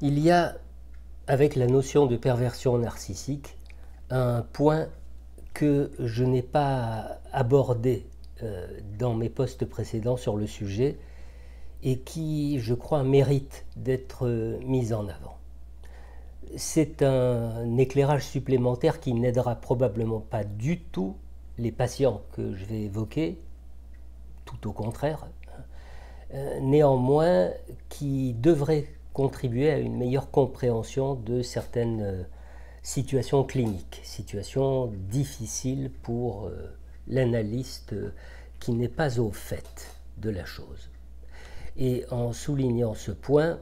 Il y a, avec la notion de perversion narcissique, un point que je n'ai pas abordé dans mes posts précédents sur le sujet et qui, je crois, mérite d'être mis en avant. C'est un éclairage supplémentaire qui n'aidera probablement pas du tout les patients que je vais évoquer, tout au contraire, néanmoins qui devrait contribuer à une meilleure compréhension de certaines situations cliniques, situations difficiles pour l'analyste qui n'est pas au fait de la chose. Et en soulignant ce point,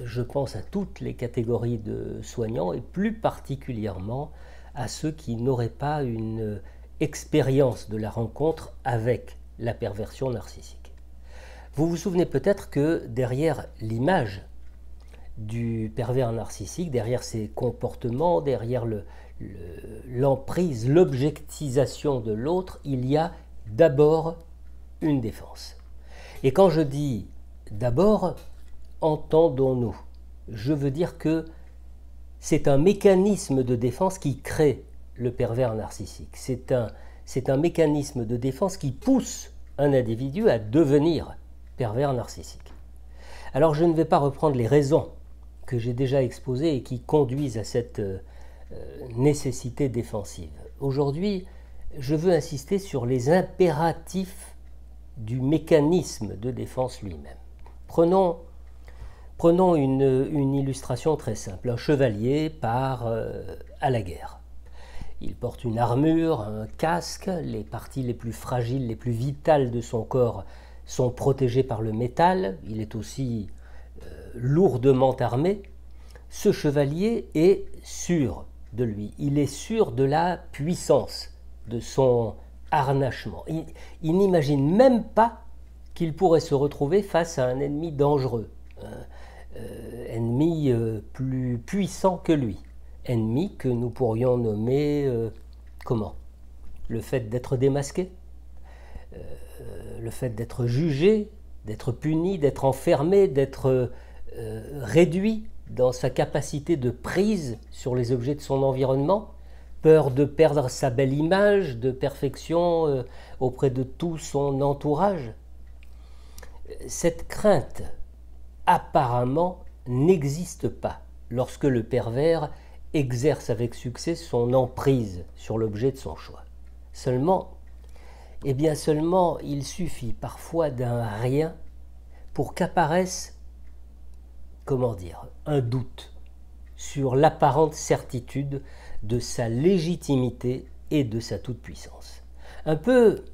je pense à toutes les catégories de soignants et plus particulièrement à ceux qui n'auraient pas une expérience de la rencontre avec la perversion narcissique. Vous vous souvenez peut-être que derrière l'image du pervers narcissique, derrière ses comportements, derrière l'emprise, l'objectisation de l'autre, il y a d'abord une défense. Et quand je dis d'abord, entendons-nous, je veux dire que c'est un mécanisme de défense qui crée le pervers narcissique. C'est un mécanisme de défense qui pousse un individu à devenir pervers narcissique. Alors je ne vais pas reprendre les raisons que j'ai déjà exposées et qui conduisent à cette nécessité défensive. Aujourd'hui, je veux insister sur les impératifs du mécanisme de défense lui-même. Prenons une illustration très simple. Un chevalier part à la guerre. Il porte une armure, un casque, les parties les plus fragiles, les plus vitales de son corps sont protégées par le métal, il est aussi lourdement armé. Ce chevalier est sûr de lui, il est sûr de la puissance de son harnachement. Il n'imagine même pas qu'il pourrait se retrouver face à un ennemi dangereux, ennemi plus puissant que lui, ennemi que nous pourrions nommer comment? Le fait d'être démasqué, le fait d'être jugé, d'être puni, d'être enfermé, d'être réduit dans sa capacité de prise sur les objets de son environnement, peur de perdre sa belle image de perfection auprès de tout son entourage. Cette crainte apparemment n'existe pas lorsque le pervers exerce avec succès son emprise sur l'objet de son choix. Seulement, il suffit parfois d'un rien pour qu'apparaisse, un doute sur l'apparente certitude de sa légitimité et de sa toute-puissance. Un peu,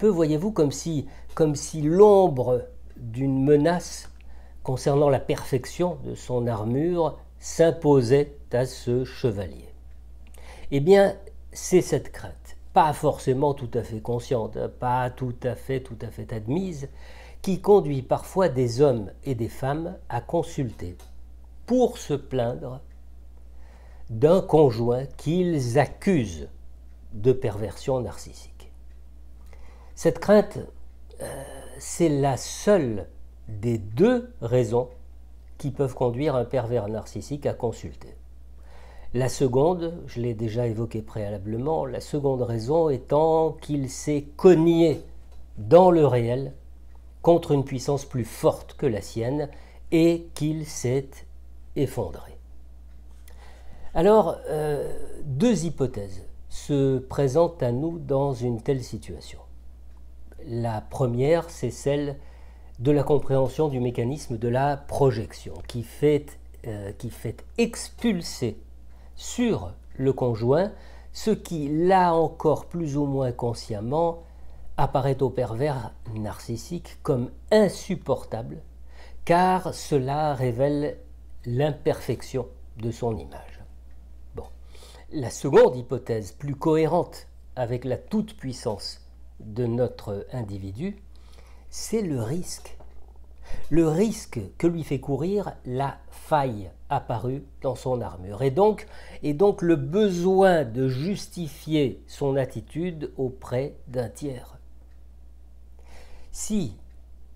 voyez-vous, comme si l'ombre d'une menace concernant la perfection de son armure s'imposait à ce chevalier. Eh bien, c'est cette crainte, pas forcément tout à fait consciente, pas tout à fait admise, qui conduit parfois des hommes et des femmes à consulter pour se plaindre d'un conjoint qu'ils accusent de perversion narcissique. Cette crainte, c'est la seule des deux raisons qui peuvent conduire un pervers narcissique à consulter. La seconde, je l'ai déjà évoqué préalablement, la seconde raison étant qu'il s'est cogné dans le réel contre une puissance plus forte que la sienne et qu'il s'est effondré. Alors, deux hypothèses se présentent à nous dans une telle situation. La première, c'est celle de la compréhension du mécanisme de la projection qui fait expulser sur le conjoint ce qui, là encore plus ou moins consciemment, apparaît au pervers narcissique comme insupportable, car cela révèle l'imperfection de son image. Bon. La seconde hypothèse, plus cohérente avec la toute-puissance de notre individu, c'est le risque. le risque que lui fait courir la faille apparue dans son armure, et donc le besoin de justifier son attitude auprès d'un tiers. Si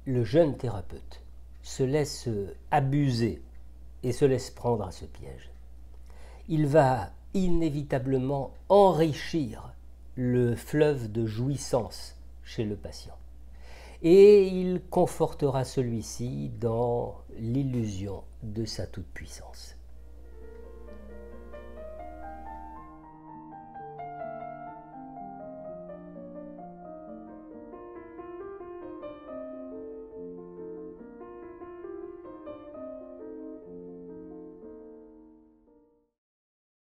le jeune thérapeute se laisse abuser et se laisse prendre à ce piège, il va inévitablement enrichir le fleuve de jouissance chez le patient. Et il confortera celui-ci dans l'illusion de sa toute-puissance.